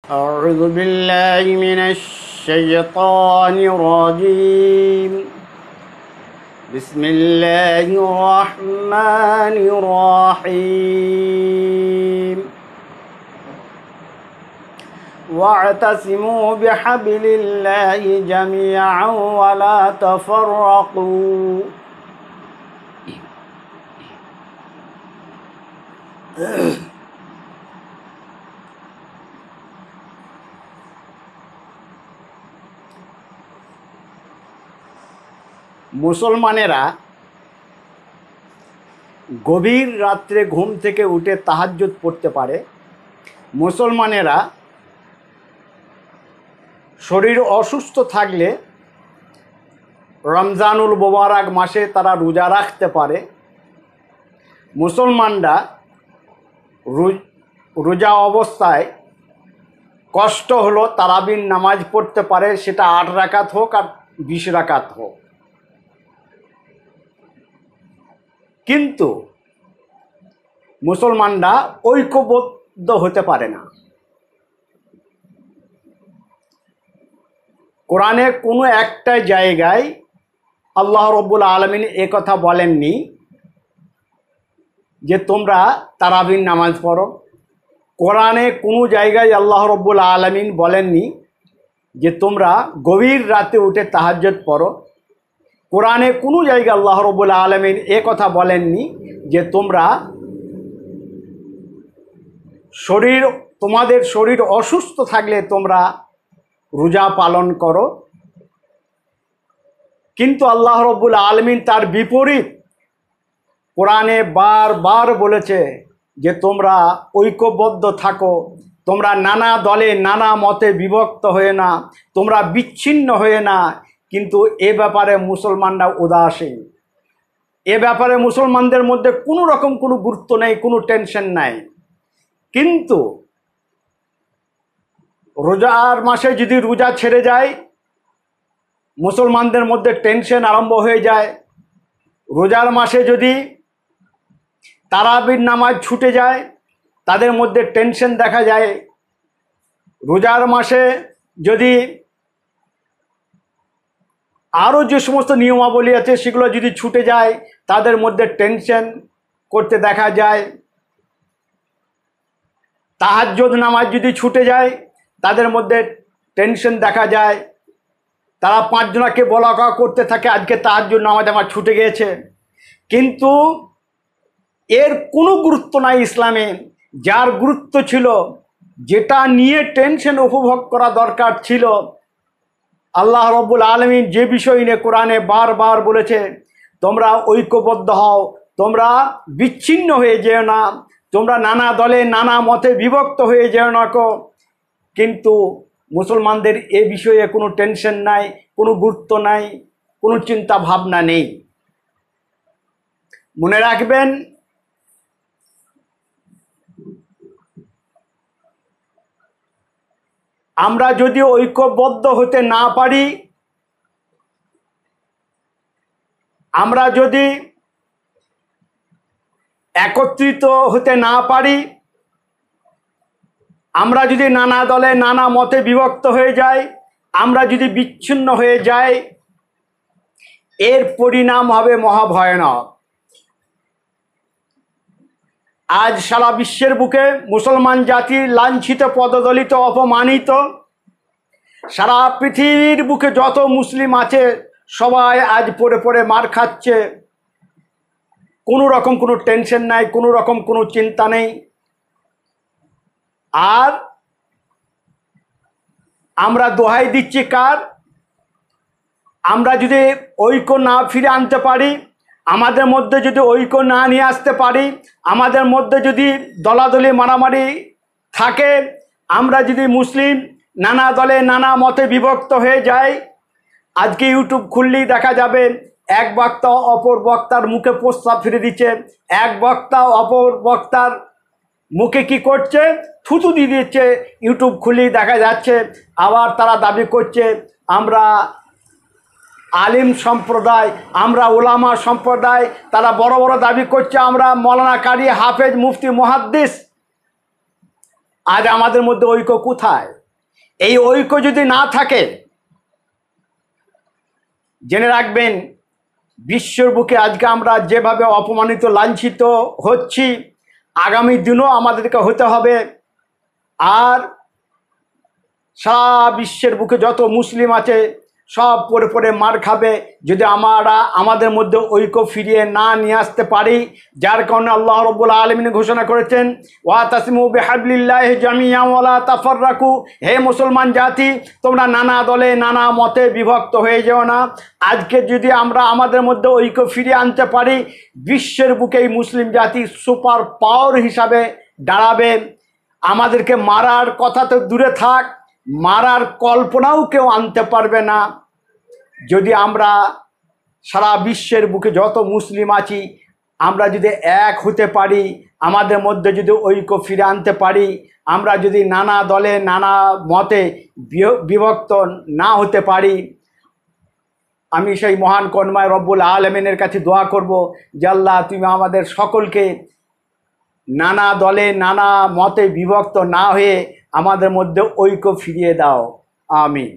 أعوذ بالله من الشيطان الرجيم بسم الله الرحمن الرحيم واعتصموا بحبل الله جميعا ولا تفرقوا মুসলমানেরা গভীর রাত্রে ঘুম থেকে উঠে তাহাজ্জুদ পড়তে পারে। মুসলমানেরা শরীর অসুস্থ থাকলে রমজানুল মোবারক মাসে তারা রোজা রাখতে পারে। মুসলমানরা রোজা অবস্থায় কষ্ট হলো তারাবির নামাজ পড়তে পারে, সেটা 8 রাকাত হোক আর 20 রাকাত হোক। কিন্তু মুসলমানরা ঐক্যবদ্ধ হতে পারে না। কোরআনে কোনো একটা জায়গায় আল্লাহ রব্বুল আলামিন কথা বলেননি যে তোমরা তারাবির নামাজ পড়ো। কোরআনে কোনো জায়গায় আল্লাহ রব্বুল আলামিন বলেননি যে তোমরা গভীর রাতে উঠে তাহাজ্জুদ পড়ো। কোরআনে কোনো জায়গায় আল্লাহ রব্বুল আলামিন কথা বলেননি যে তোমরা তোমাদের শরীর অসুস্থ থাকলে তোমরা রোজা পালন করো। কিন্তু আল্লাহ রব্বুল আলামিন তার বিপরীত কোরআনে বারবার বলেছে যে তোমরা ঐক্যবদ্ধ থাকো, তোমরা নানা দলে নানা মতে বিভক্ত হয়ে না, তোমরা বিচ্ছিন্ন হয়ে না। কিন্তু এ ব্যাপারে মুসলমানরা উদাসীন। এ ব্যাপারে মুসলমানদের মধ্যে কোনো রকম কোনো গুরুত্ব নেই, কোনো টেনশন নাই। কিন্তু রোজার মাসে যদি রোজা ছেড়ে যায়, মুসলমানদের মধ্যে টেনশন আরম্ভ হয়ে যায়। রোজার মাসে যদি তারাবির নামাজ ছুটে যায়, তাদের মধ্যে টেনশন দেখা যায়। রোজার মাসে যদি আরও যে সমস্ত নিয়মাবলী আছে সেগুলো যদি ছুটে যায়, তাদের মধ্যে টেনশন করতে দেখা যায়। তাহাজ্জুদ নামাজ যদি ছুটে যায়, তাদের মধ্যে টেনশন দেখা যায়। তারা 5 জনাকে বলা করতে থাকে আজকে তাহাজ্জুদ নামাজ আমার ছুটে গিয়েছে। কিন্তু এর কোনো গুরুত্ব নাই ইসলামে। যার গুরুত্ব ছিল, যেটা নিয়ে টেনশন উপভোগ করা দরকার ছিল, আল্লাহ রব্বুল আলামিন যে বিষয় নিয়ে কোরআনে বারবার বলেছে তোমরা ঐক্যবদ্ধ হও, তোমরা বিচ্ছিন্ন হয়ে যেও না, তোমরা নানা দলে নানা মতে বিভক্ত হয়ে যেও না। কিন্তু মুসলমানদের এ বিষয়ে কোনো টেনশন নাই, কোনো গুরুত্ব নাই, কোনো চিন্তা ভাবনা নেই। মনে রাখবেন, আমরা যদি ঐক্যবদ্ধ হতে না পারি, আমরা যদি একত্রিত হতে না পারি, আমরা যদি নানা দলে নানা মতে বিভক্ত হয়ে যাই, আমরা যদি বিচ্ছিন্ন হয়ে যাই, এর পরিণাম হবে মহাভয়ানক। আজ সারা বিশ্বের বুকে মুসলমান জাতি লাঞ্ছিত, পদদলিত, অপমানিত। সারা পৃথিবীর বুকে যত মুসলিম আছে সবাই আজ পড়ে পড়ে মার খাচ্ছে। কোনো রকম কোনো টেনশন নাই, কোনো রকম কোনো চিন্তা নেই। আর আমরা দোহাই দিচ্ছি কার? আমরা যদি ঐক্য না ফিরে আনতে পারি, আমাদের মধ্যে যদি ঐক্য না নিয়ে আসতে পারি, আমাদের মধ্যে যদি দলাদলি মারামারি থাকে, আমরা যদি মুসলিম নানা দলে নানা মতে বিভক্ত হয়ে যাই, আজকে ইউটিউব খুললেই দেখা যাবে এক বক্তা অপর বক্তার মুখে প্রস্তাব ফিরে দিচ্ছে, এক বক্তা অপর বক্তার মুখে কি করছে, থুতু দিয়ে দিচ্ছে। ইউটিউব খুললেই দেখা যাচ্ছে। আবার তারা দাবি করছে আমরা আলিম সম্প্রদায়, আমরা ওলামা সম্প্রদায়। তারা বড় বড় দাবি করছে আমরা মৌলানা, কারি, হাফেজ, মুফতি, মুহাদ্দিস। আজ আমাদের মধ্যে ঐক্য কোথায়? এই ঐক্য যদি না থাকে, জেনে রাখবেন বিশ্বর বুকে আজকে আমরা যেভাবে অপমানিত লাঞ্ছিত হচ্ছি, আগামী দিনও আমাদেরকে হতে হবে। আর সারা বিশ্বের বুকে যত মুসলিম আছে সব পড়ে পড়ে মার খাবে যদি আমরা আমাদের মধ্যে ঐক্য ফিরিয়ে না নিয়ে আসতে পারি। যার কারণে আল্লাহ রাব্বুল আলামিন ঘোষণা করেছেন, ওয়াতাসিমু বিহাবলিল্লাহি জামিআন ওয়া লা তাফাররাকু, হে মুসলমান জাতি, তোমরা নানা দলে নানা মতে বিভক্ত হয়ে যেও না। আজকে যদি আমরা আমাদের মধ্যে ঐক্য ফিরিয়ে আনতে পারি, বিশ্বের বুকে এই মুসলিম জাতি সুপার পাওয়ার হিসাবে দাঁড়াবে। আমাদেরকে মারার কথা তো দূরে থাক, মারার কল্পনাও কেউ আনতে পারবে না। যদি আমরা সারা বিশ্বের বুকে যত মুসলিম আছি আমরা যদি এক হতে পারি, আমাদের মধ্যে যদি ঐক্য ফিরে আনতে পারি, আমরা যদি নানা দলে নানা মতে বিভক্ত না হতে পারি, আমি সেই মহান করুণাময় রব্বুল আলামিনের কাছে দোয়া করব যে আল্লাহ তুমি আমাদের সকলকে নানা দলে নানা মতে বিভক্ত না হয়ে আমাদের মধ্যে ঐক্য ফিরিয়ে দাও। আমিন।